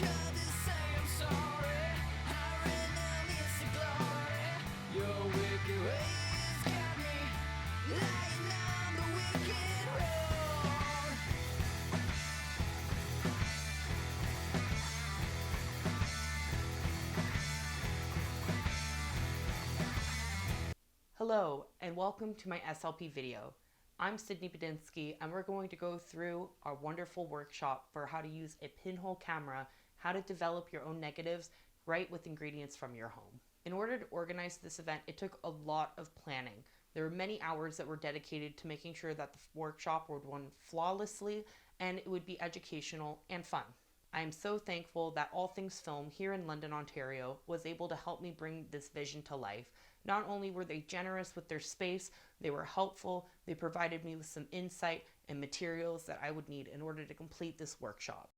tried to say I'm sorry. I really miss the glory. Your wicked ways got me lying on the wicked road. Hello and welcome to my SLP video. I'm Sydney Badinsky and we're going to go through our wonderful workshop for how to use a pinhole camera, how to develop your own negatives right with ingredients from your home. In order to organize this event, it took a lot of planning. There were many hours that were dedicated to making sure that the workshop would run flawlessly and it would be educational and fun. I am so thankful that All Things Film here in London, Ontario was able to help me bring this vision to life. Not only were they generous with their space, they were helpful, they provided me with some insight and materials that I would need in order to complete this workshop.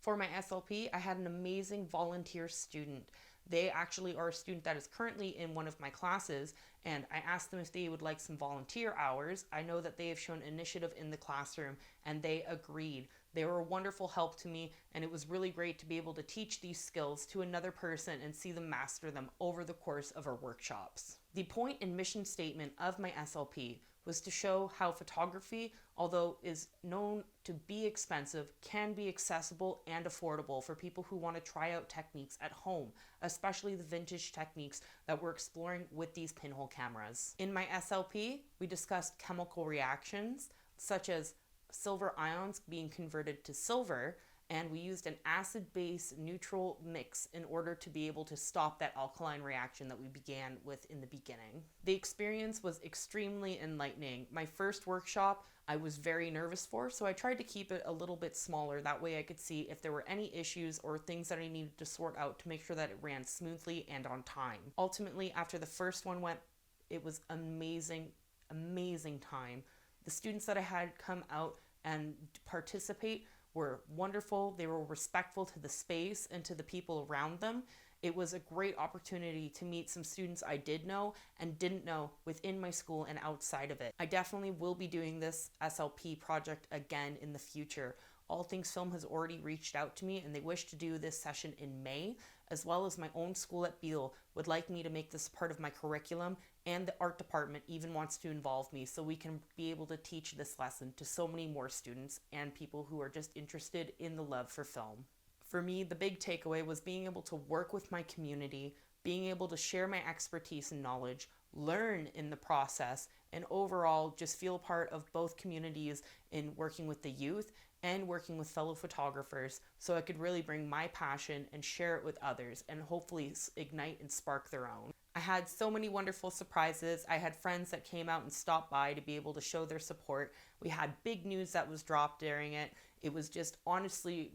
For my SLP, I had an amazing volunteer student. They actually are a student that is currently in one of my classes, and I asked them if they would like some volunteer hours. I know that they have shown initiative in the classroom, and they agreed. They were a wonderful help to me, and it was really great to be able to teach these skills to another person and see them master them over the course of our workshops. The point and mission statement of my SLP was to show how photography, although is known to be expensive, can be accessible and affordable for people who want to try out techniques at home, especially the vintage techniques that we're exploring with these pinhole cameras. In my SLP, we discussed chemical reactions, such as silver ions being converted to silver, and we used an acid-base neutral mix in order to be able to stop that alkaline reaction that we began with in the beginning. The experience was extremely enlightening. My first workshop I was very nervous for, so I tried to keep it a little bit smaller. That way I could see if there were any issues or things that I needed to sort out to make sure that it ran smoothly and on time. Ultimately, after the first one went, it was amazing time. The students that I had come out and participate were wonderful. They were respectful to the space and to the people around them. It was a great opportunity to meet some students I did know and didn't know within my school and outside of it. I definitely will be doing this SLP project again in the future. All Things Film has already reached out to me and they wish to do this session in May, as well as my own school at Beale would like me to make this part of my curriculum, and the art department even wants to involve me so we can be able to teach this lesson to so many more students and people who are just interested in the love for film. For me, the big takeaway was being able to work with my community, being able to share my expertise and knowledge, learn in the process, and overall just feel part of both communities in working with the youth and working with fellow photographers so I could really bring my passion and share it with others and hopefully ignite and spark their own. I had so many wonderful surprises. I had friends that came out and stopped by to be able to show their support. We had big news that was dropped during it. It was just honestly,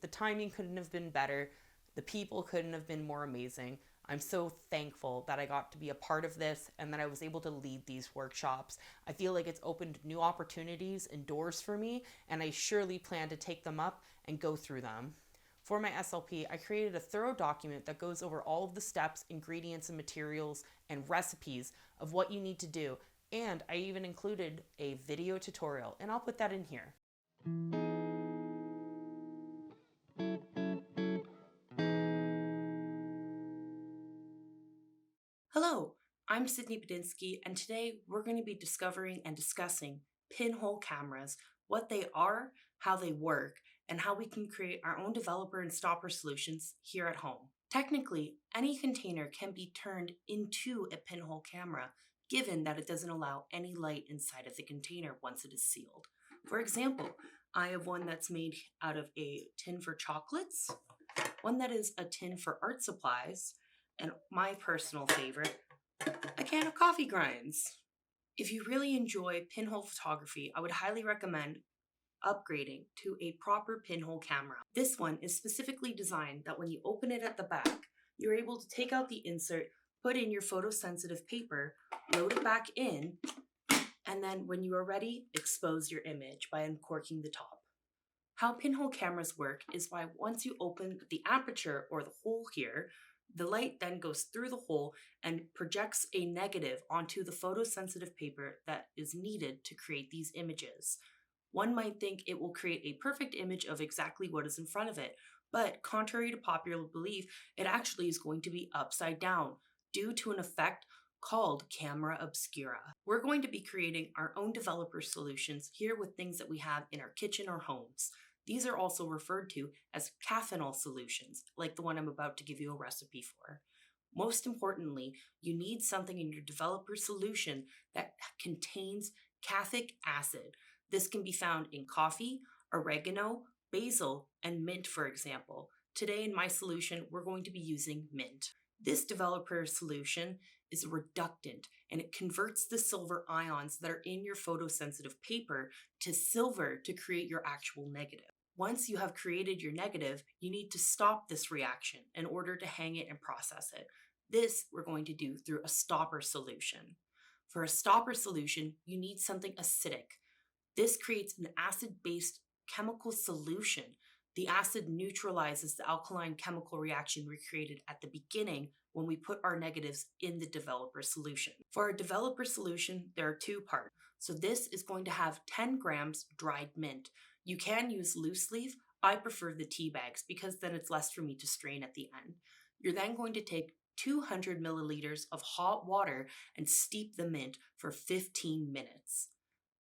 the timing couldn't have been better. The people couldn't have been more amazing. I'm so thankful that I got to be a part of this and that I was able to lead these workshops. I feel like it's opened new opportunities and doors for me, and I surely plan to take them up and go through them. For my SLP, I created a thorough document that goes over all of the steps, ingredients, and materials and recipes of what you need to do. And I even included a video tutorial, and I'll put that in here. Hello, I'm Sydney Badinsky, and today we're going to be discovering and discussing pinhole cameras, what they are, how they work, and how we can create our own developer and stopper solutions here at home. Technically, any container can be turned into a pinhole camera, given that it doesn't allow any light inside of the container once it is sealed. For example, I have one that's made out of a tin for chocolates, one that is a tin for art supplies, and my personal favorite, a can of coffee grinds. If you really enjoy pinhole photography, I would highly recommend upgrading to a proper pinhole camera. This one is specifically designed that when you open it at the back, you're able to take out the insert, put in your photosensitive paper, load it back in, and then when you are ready, expose your image by uncorking the top. How pinhole cameras work is by once you open the aperture or the hole here, the light then goes through the hole and projects a negative onto the photosensitive paper that is needed to create these images. One might think it will create a perfect image of exactly what is in front of it, but contrary to popular belief, it actually is going to be upside down due to an effect called camera obscura. We're going to be creating our own developer solutions here with things that we have in our kitchen or homes. These are also referred to as caffeinol solutions, like the one I'm about to give you a recipe for. Most importantly, you need something in your developer solution that contains caffeic acid. This can be found in coffee, oregano, basil, and mint, for example. Today in my solution, we're going to be using mint. This developer solution is a reductant, and it converts the silver ions that are in your photosensitive paper to silver to create your actual negative. Once you have created your negative, you need to stop this reaction in order to hang it and process it. This we're going to do through a stopper solution. For a stopper solution, you need something acidic. This creates an acid-based chemical solution. The acid neutralizes the alkaline chemical reaction we created at the beginning when we put our negatives in the developer solution. For a developer solution, there are two parts. So this is going to have 10 grams dried mint. You can use loose leaf. I prefer the tea bags because then it's less for me to strain at the end. You're then going to take 200 milliliters of hot water and steep the mint for 15 minutes.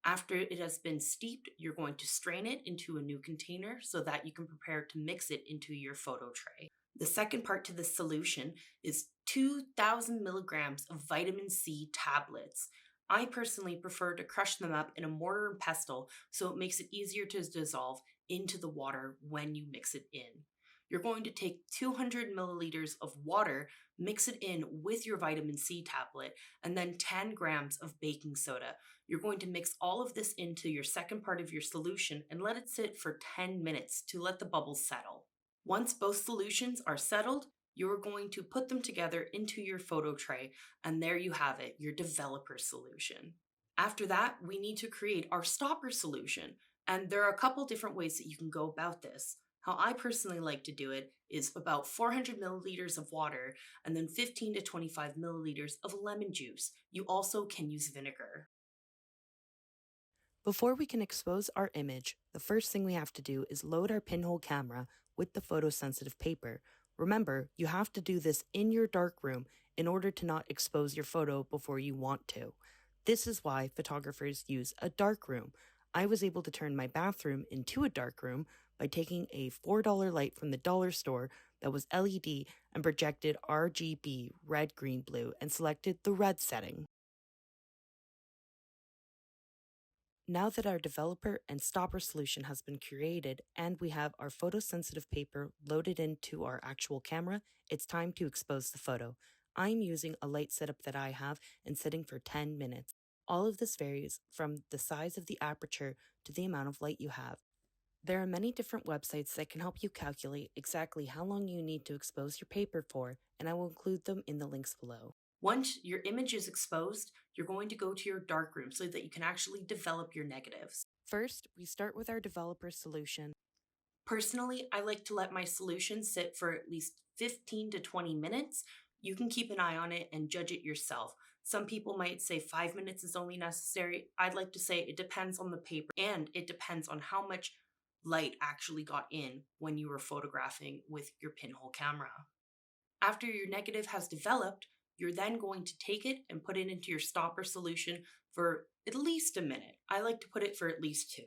After it has been steeped, you're going to strain it into a new container so that you can prepare to mix it into your photo tray. The second part to this solution is 2,000 milligrams of vitamin C tablets. I personally prefer to crush them up in a mortar and pestle so it makes it easier to dissolve into the water when you mix it in. You're going to take 200 milliliters of water, mix it in with your vitamin C tablet, and then 10 grams of baking soda. You're going to mix all of this into your second part of your solution and let it sit for 10 minutes to let the bubbles settle. Once both solutions are settled, you're going to put them together into your photo tray, and there you have it, your developer solution. After that, we need to create our stopper solution, and there are a couple different ways that you can go about this. How I personally like to do it is about 400 milliliters of water and then 15 to 25 milliliters of lemon juice. You also can use vinegar. Before we can expose our image, the first thing we have to do is load our Pinhole camera with the photosensitive paper. Remember, you have to do this in your darkroom in order to not expose your photo before you want to. This is why photographers use a darkroom. I was able to turn my bathroom into a darkroom by taking a $4 light from the dollar store that was LED and projected RGB, red, green, blue, and selected the red setting. Now that our developer and stopper solution has been created and we have our photosensitive paper loaded into our actual camera, it's time to expose the photo. I'm using a light setup that I have and setting for 10 minutes. All of this varies from the size of the aperture to the amount of light you have. There are many different websites that can help you calculate exactly how long you need to expose your paper for, and I will include them in the links below. Once your image is exposed, you're going to go to your darkroom so that you can actually develop your negatives. First, we start with our developer solution. Personally, I like to let my solution sit for at least 15 to 20 minutes. You can keep an eye on it and judge it yourself. Some people might say 5 minutes is only necessary. I'd like to say it depends on the paper and it depends on how much light actually got in when you were photographing with your Pinhole camera. After your negative has developed, you're then going to take it and put it into your stopper solution for at least a minute. I like to put it for at least 2.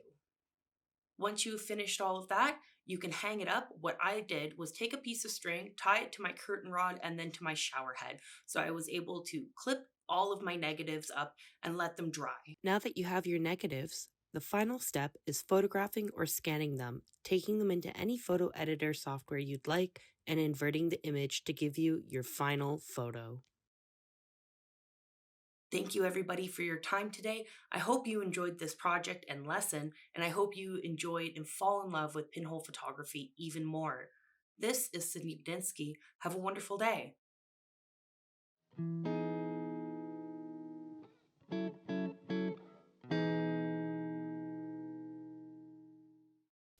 Once you've finished all of that, you can hang it up. What I did was take a piece of string, tie it to my curtain rod and then to my shower head. So I was able to clip all of my negatives up and let them dry. Now that you have your negatives, the final step is photographing or scanning them, taking them into any photo editor software you'd like, and inverting the image to give you your final photo. Thank you everybody for your time today. I hope you enjoyed this project and lesson, and I hope you enjoyed and fall in love with pinhole photography even more. This is Sydney Bedinsky. Have a wonderful day.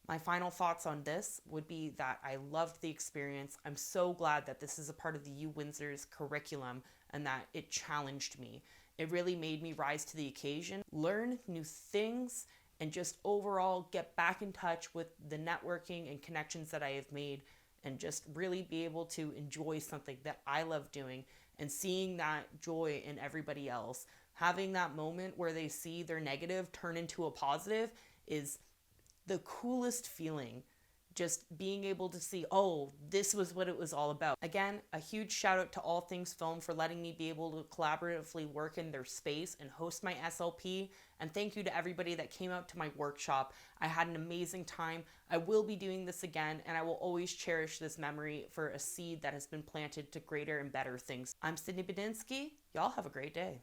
My final thoughts on this would be that I loved the experience. I'm so glad that this is a part of the U Windsor's curriculum and that it challenged me. It really made me rise to the occasion, learn new things, and just overall get back in touch with the networking and connections that I have made, and just really be able to enjoy something that I love doing and seeing that joy in everybody else. Having that moment where they see their negative turn into a positive is the coolest feeling. Just being able to see, oh, this was what it was all about. Again, a huge shout out to All Things Film for letting me be able to collaboratively work in their space and host my SLP. And thank you to everybody that came out to my workshop. I had an amazing time. I will be doing this again, and I will always cherish this memory for a seed that has been planted to greater and better things. I'm Sydney Bedinsky. Y'all have a great day.